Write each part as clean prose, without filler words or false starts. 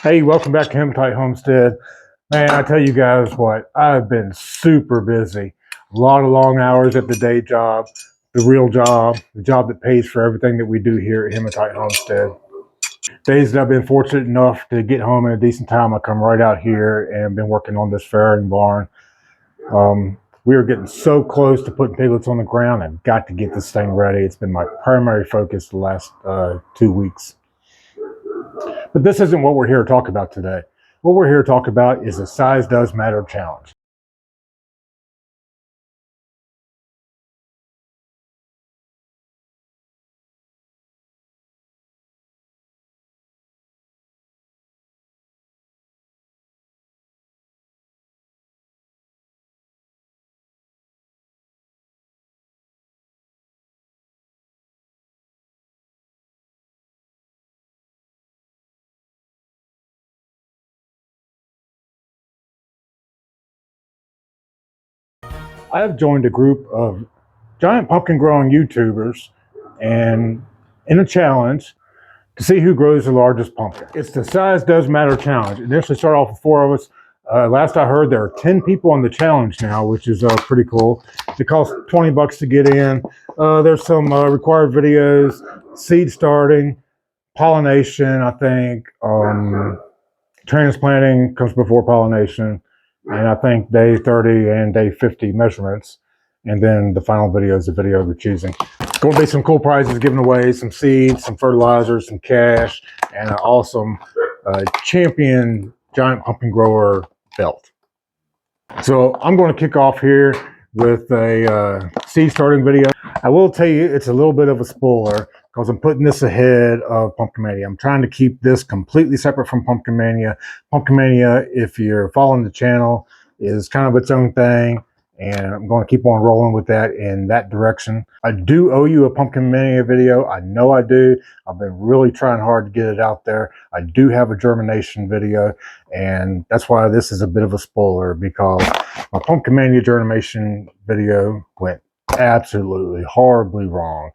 Hey, welcome back to Hematite Homestead. Man, I tell you guys what, I've been super busy. A lot of long hours at the day job, the real job, the job that pays for everything that we do here at Hematite Homestead. Days that I've been fortunate enough to get home in a decent time, I come right out here and been working on this farrowing barn. We are getting so close to putting piglets on the ground. I've got to get this thing ready. It's been my primary focus the last 2 weeks. But this isn't what we're here to talk about today. What we're here to talk about is the Size Does Matter Challenge. I have joined a group of giant pumpkin growing YouTubers and in a challenge to see who grows the largest pumpkin. It's the Size Does Matter Challenge. It initially started off with 4 of us. Last I heard, there are 10 people on the challenge now, which is pretty cool. It costs $20 to get in. There's some required videos, seed starting, pollination, I think. Transplanting comes before pollination, and I think day 30 and day 50 measurements. And then the final video is the video of your choosing. It's going to be some cool prizes given away, some seeds, some fertilizers, some cash, and an awesome champion giant pumpkin grower belt. So I'm going to kick off here with a seed starting video. I will tell you it's a little bit of a spoiler because I'm putting this ahead of Pumpkin Mania. I'm trying to keep this completely separate from Pumpkin Mania. Pumpkin Mania, if you're following the channel, is kind of its own thing, and I'm going to keep on rolling with that in that direction. I do owe you a Pumpkin Mania video. I know I do. I've been really trying hard to get it out there. I do have a germination video, and that's why this is a bit of a spoiler, because my Pumpkin Mania germination video went absolutely horribly wrong.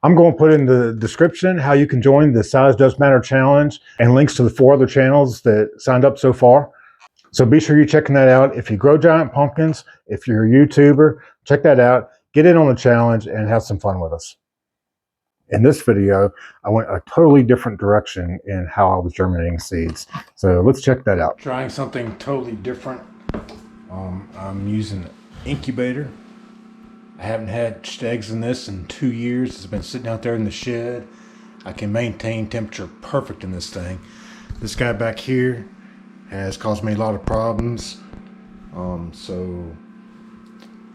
I'm going to put in the description how you can join the Size Does Matter Challenge and links to the 4 other channels that signed up so far. So be sure you're checking that out. If you grow giant pumpkins, if you're a YouTuber, check that out. Get in on the challenge and have some fun with us. In this video, I went a totally different direction in how I was germinating seeds. So let's check that out. Trying something totally different. I'm using an incubator. I haven't hatched eggs in this in 2 years. It's been sitting out there in the shed. I can maintain temperature perfect in this thing. This guy back here has caused me a lot of problems. So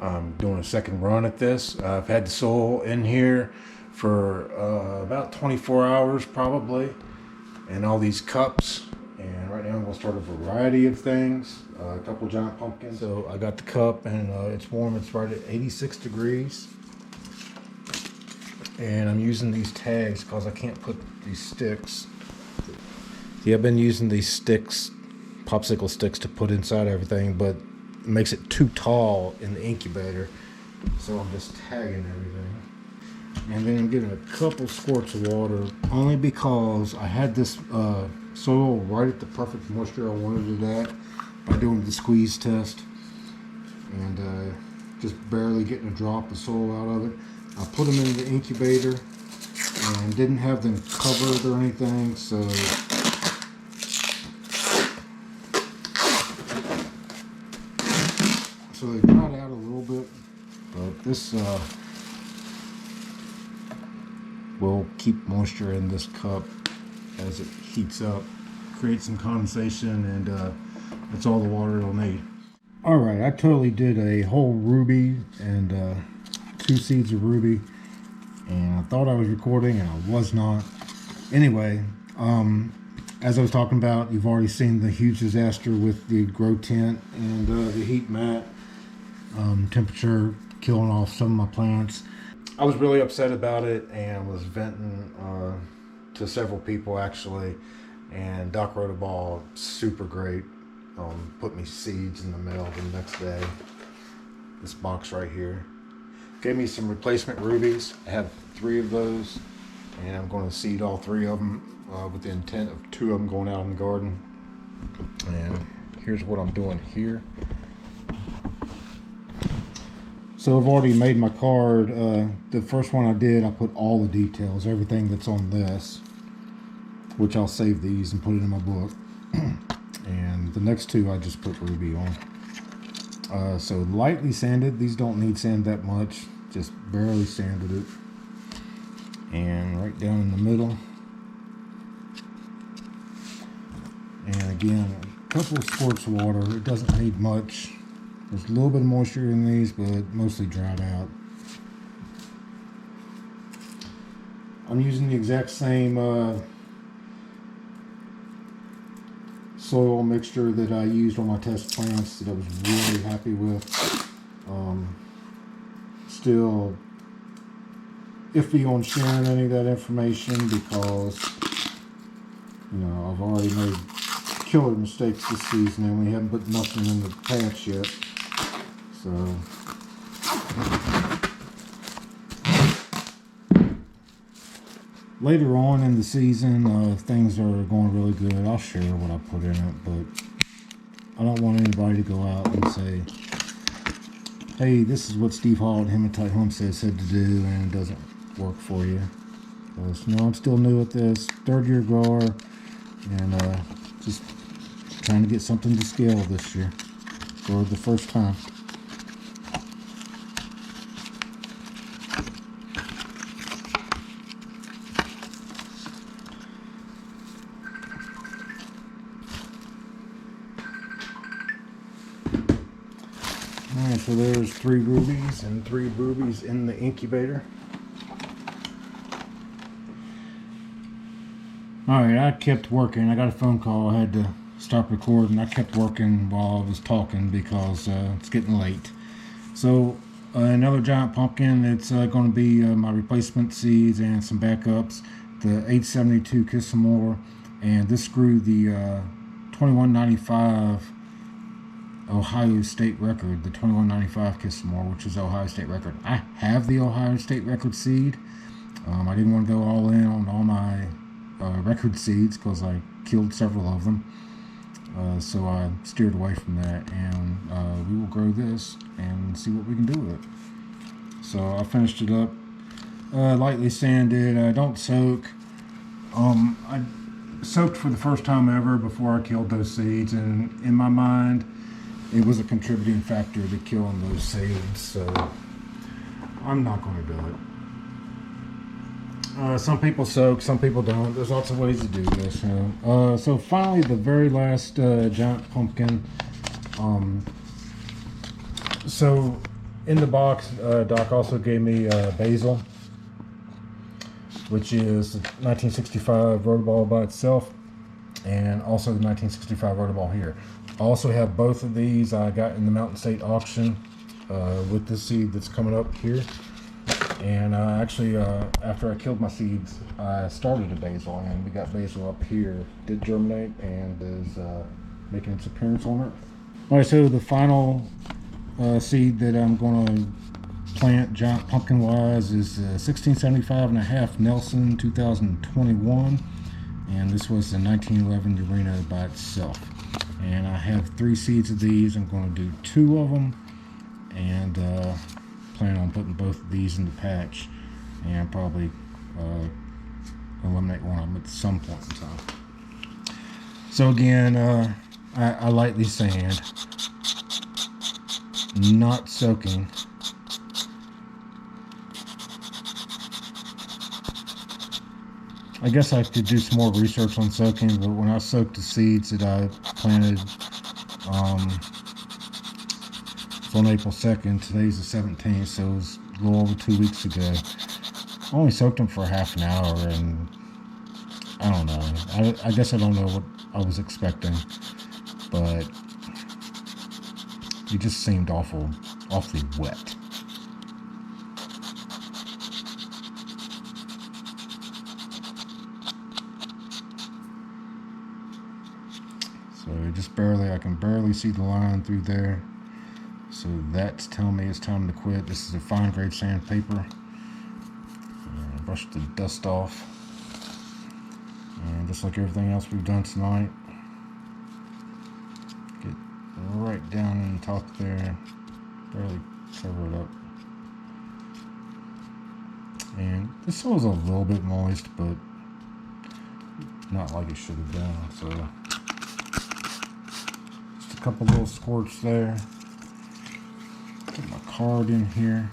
I'm doing a second run at this. I've had the soil in here for about 24 hours probably, and all these cups. And right now I'm going to start a variety of things, a couple giant pumpkins. So I got the cup, and it's warm. It's right at 86 degrees. And I'm using these tags because I can't put these sticks. See, I've been using these sticks, popsicle sticks, to put inside everything, but it makes it too tall in the incubator. So I'm just tagging everything. And then I'm giving a couple squirts of water, only because I had this soil right at the perfect moisture I wanted it at by doing the squeeze test, and just barely getting a drop of soil out of it. I put them in the incubator and didn't have them covered or anything, so they dried out a little bit, but this will keep moisture in this cup as it heats up, create some condensation, and that's all the water it'll need. All right, I totally did a whole ruby and 2 seeds of ruby, and I thought I was recording and I was not. Anyway, as I was talking about, you've already seen the huge disaster with the grow tent and the heat mat, temperature killing off some of my plants. I was really upset about it and was venting to several people actually, and Doc Rotoball, super great, put me seeds in the mail the next day. This box right here gave me some replacement rubies. I have 3 of those, and I'm going to seed all 3 of them with the intent of 2 of them going out in the garden. And here's what I'm doing here. So I've already made my card. The first one I did, I put all the details, everything that's on this, which I'll save these and put it in my book. And the next 2 I just put Ruby on. So lightly sanded. These don't need sand that much, just barely sanded it. And right down in the middle. And again, a couple of squirts of water. It doesn't need much. There's a little bit of moisture in these, but mostly dried out. I'm using the exact same soil mixture that I used on my test plants that I was really happy with. Still iffy on sharing any of that information because, you know, I've already made killer mistakes this season and we haven't put nothing in the patch yet. So later on in the season, if things are going really good, I'll share what I put in it, but I don't want anybody to go out and say, hey, this is what Steve Hall at Hematite Homestead said to do, and it doesn't work for you. Because, you know, I'm still new at this, 3rd year grower, and just trying to get something to scale this year for the first time. Alright, so there's 3 rubies and 3 rubies in the incubator. Alright, I kept working. I got a phone call. I had to stop recording. I kept working while I was talking because it's getting late. So another giant pumpkin. It's going to be my replacement seeds and some backups. The 872 Kissamore, and this grew the 2195 Ohio State record, the 2195 Kissamore, which is Ohio State record. I have the Ohio State record seed. I didn't want to go all in on all my record seeds because I killed several of them. So I steered away from that, and we will grow this and see what we can do with it. So I finished it up, lightly sanded. Don't soak. I soaked for the first time ever before I killed those seeds, and in my mind it was a contributing factor to killing those seeds, so I'm not going to do it. Some people soak, some people don't. There's lots of ways to do this. So finally, the very last giant pumpkin. So in the box, Doc also gave me basil, which is the 1965 rotoball by itself, and also the 1965 rotoball here. I also have both of these I got in the Mountain State auction with the seed that's coming up here. And actually, after I killed my seeds, I started a basil, and we got basil up here. Did germinate and is making its appearance on Earth. All right, so the final seed that I'm going to plant giant pumpkin wise is 1675 and a half Nelson 2021, and this was the 1911 Urena by itself. And I have 3 seeds of these. I'm going to do 2 of them, and plan on putting both of these in the patch, and probably eliminate one of them at some point in time. So again, I lightly sand, not soaking. I guess I could do some more research on soaking, but when I soaked the seeds that I planted, on April 2nd, today's the 17th, so it was a little over 2 weeks ago. I only soaked them for half an hour, and I don't know. I guess I don't know what I was expecting, but it just seemed awfully wet. So just barely, I can barely see the line through there. So that's telling me it's time to quit. This is a fine grade sandpaper. Brush the dust off. And just like everything else we've done tonight, get right down in the top there, barely cover it up. And this soil's a little bit moist, but not like it should have been. So just a couple little squirts there. Get my card in here.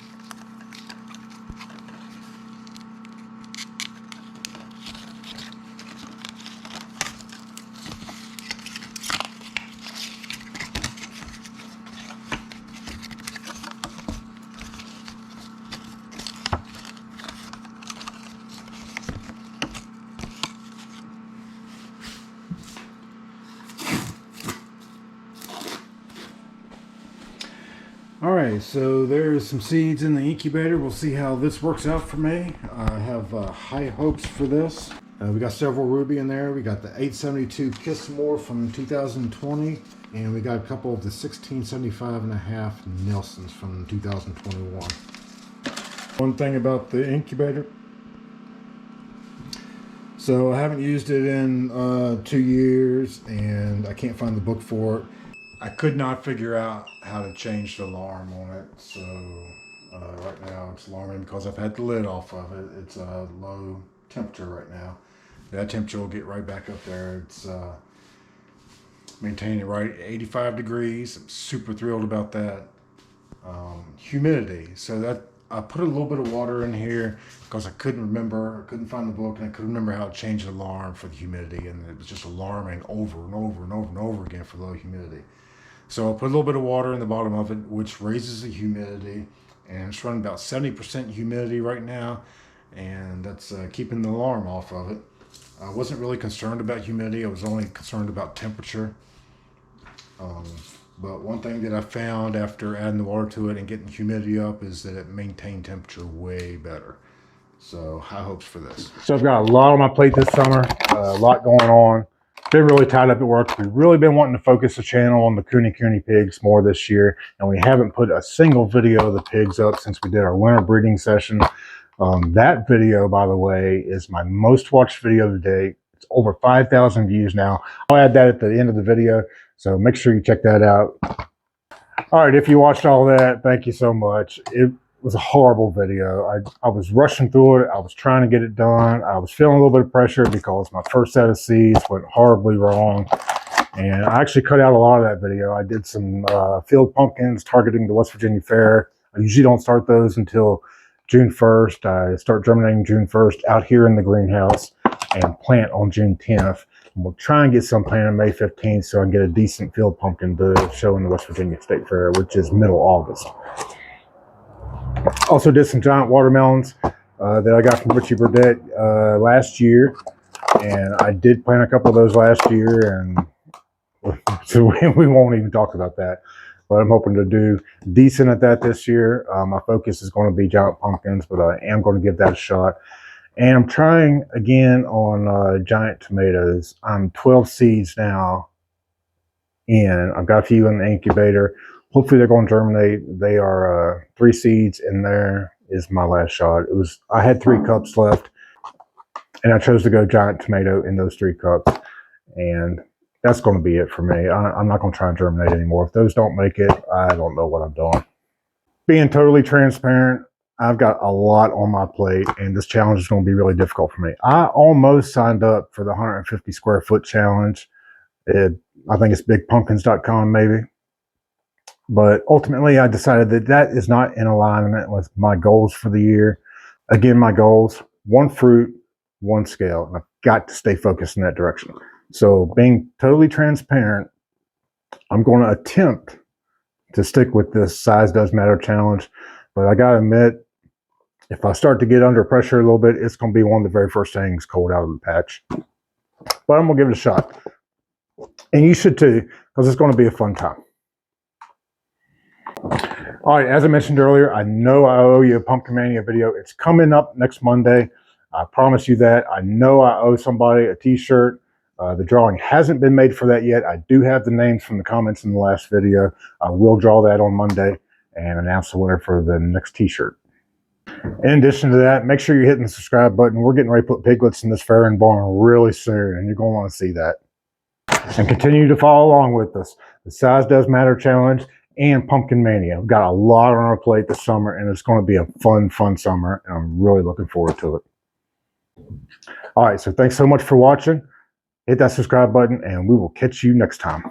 Alright, so there's some seeds in the incubator. We'll see how this works out for me. I have high hopes for this. We got several ruby in there. We got the 872 Kissmore from 2020, and we got a couple of the 1675.5 Nelsons from 2021. One thing about the incubator, so I haven't used it in 2 years, and I can't find the book for it. I could not figure out how to change the alarm on it, so right now it's alarming because I've had the lid off of it. It's a low temperature right now. That temperature will get right back up there. It's maintaining it right at 85 degrees. I'm super thrilled about that. Humidity, so that I put a little bit of water in here because I couldn't find the book, and I couldn't remember how to change the alarm for the humidity, and it was just alarming over and over and over and over again for low humidity. So I put a little bit of water in the bottom of it, which raises the humidity, and it's running about 70% humidity right now, and that's keeping the alarm off of it. I wasn't really concerned about humidity. I was only concerned about temperature. But one thing that I found after adding the water to it and getting humidity up is that it maintained temperature way better. So high hopes for this. So I've got a lot on my plate this summer, a lot going on. Been really tied up at work. We've really been wanting to focus the channel on the Cooney pigs more this year, and we haven't put a single video of the pigs up since we did our winter breeding session. That video, by the way, is my most watched video to date. It's over 5,000 views now. I'll add that at the end of the video, so make sure you check that out. All right, if you watched all that, thank you so much. It was a horrible video. I was rushing through it. I was trying to get it done. I was feeling a little bit of pressure because my first set of seeds went horribly wrong. And I actually cut out a lot of that video. I did some field pumpkins targeting the West Virginia Fair. I usually don't start those until June 1st. I start germinating June 1st out here in the greenhouse and plant on June 10th. And we'll try and get some planted May 15th so I can get a decent field pumpkin to show in the West Virginia State Fair, which is middle August. Also did some giant watermelons that I got from Richie Burdett last year, and I did plant a couple of those last year, and so we won't even talk about that. But I'm hoping to do decent at that this year. My focus is going to be giant pumpkins, but I am going to give that a shot. And I'm trying again on giant tomatoes. I'm 12 seeds now in. I've got a few in the incubator. Hopefully they're going to germinate. They are 3 seeds, and there is my last shot. I had 3 cups left, and I chose to go giant tomato in those 3 cups, and that's going to be it for me. I'm not going to try and germinate anymore. If those don't make it, I don't know what I'm doing. Being totally transparent, I've got a lot on my plate, and this challenge is going to be really difficult for me. I almost signed up for the 150 square foot challenge. I think it's bigpumpkins.com maybe. But ultimately, I decided that that is not in alignment with my goals for the year. Again, my goals, 1 fruit, 1 scale. And I've got to stay focused in that direction. So being totally transparent, I'm going to attempt to stick with this Size Does Matter challenge. But I got to admit, if I start to get under pressure a little bit, it's going to be one of the very first things cold out of the patch. But I'm going to give it a shot. And you should too, because it's going to be a fun time. All right, as I mentioned earlier, I know I owe you a Pumpkin Mania video. It's coming up next Monday. I promise you that. I know I owe somebody a t-shirt. The drawing hasn't been made for that yet. I do have the names from the comments in the last video. I will draw that on Monday and announce the winner for the next t-shirt. In addition to that, make sure you're hitting the subscribe button. We're getting ready to put piglets in this farrowing barn really soon, and you're going to want to see that. And continue to follow along with us. The Size Does Matter Challenge and Pumpkin Mania. We've got a lot on our plate this summer, and it's going to be a fun summer, and I'm really looking forward to it. All right, so thanks so much for watching. Hit that subscribe button, and we will catch you next time.